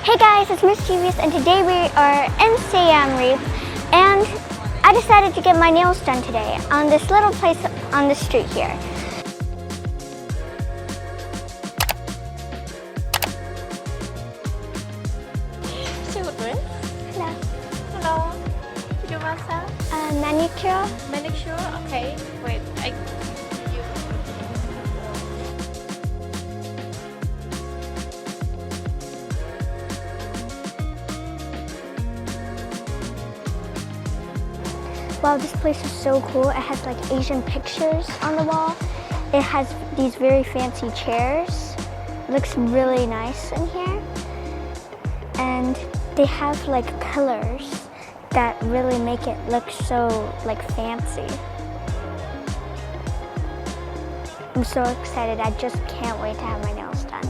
Hey guys, it's Miss Cheevious and today we are in Siem Reap and I decided to get my nails done today on this little place on the street here. Hello. Hello. You massage? Manicure. Manicure? Okay. Wait. Wow, this place is so cool. It has like Asian pictures on the wall. It has these very fancy chairs. It looks really nice in here. And they have like pillars that really make it look so like fancy. I'm so excited. I just can't wait to have my nails done.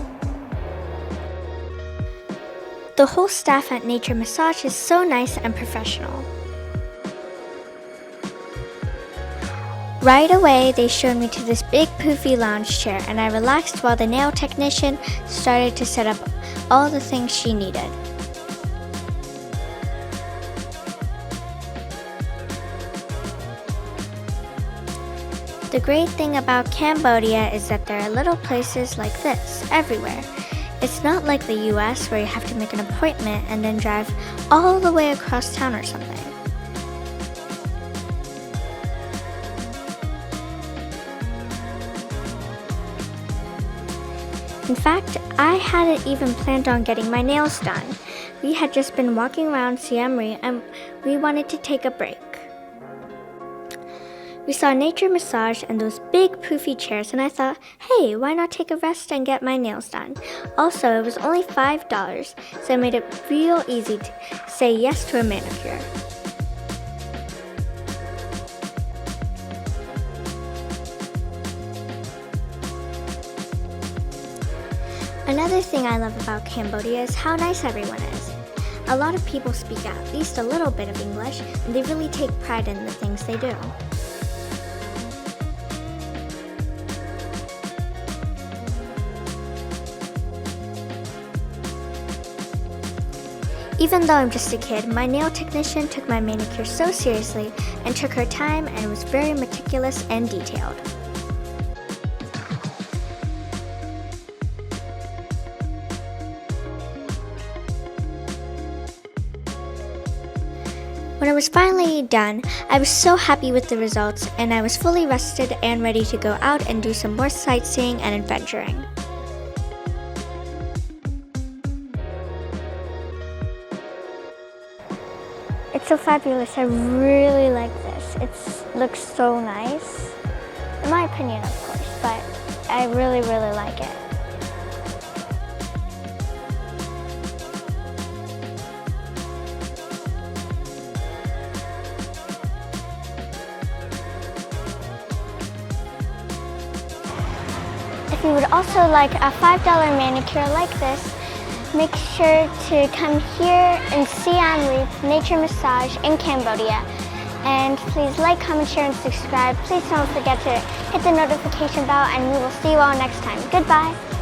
The whole staff at Nature Massage is so nice and professional. Right away, they showed me to this big poofy lounge chair and I relaxed while the nail technician started to set up all the things she needed. The great thing about Cambodia is that there are little places like this everywhere. It's not like the US where you have to make an appointment and then drive all the way across town or something. In fact, I hadn't even planned on getting my nails done. We had just been walking around Siem Reap and we wanted to take a break. We saw Nature Massage and those big poofy chairs and I thought, hey, why not take a rest and get my nails done? Also, it was only $5, so it made it real easy to say yes to a manicure. Another thing I love about Cambodia is how nice everyone is. A lot of people speak at least a little bit of English, and they really take pride in the things they do. Even though I'm just a kid, my nail technician took my manicure so seriously and took her time and was very meticulous and detailed. When I was finally done, I was so happy with the results and I was fully rested and ready to go out and do some more sightseeing and adventuring. It's so fabulous. I really like this. It looks so nice. In my opinion, of course, but I really, really like it. If you would also like a $5 manicure like this, make sure to come here in Siem Reap Nature Massage in Cambodia. And please like, comment, share, and subscribe. Please don't forget to hit the notification bell, and we will see you all next time. Goodbye.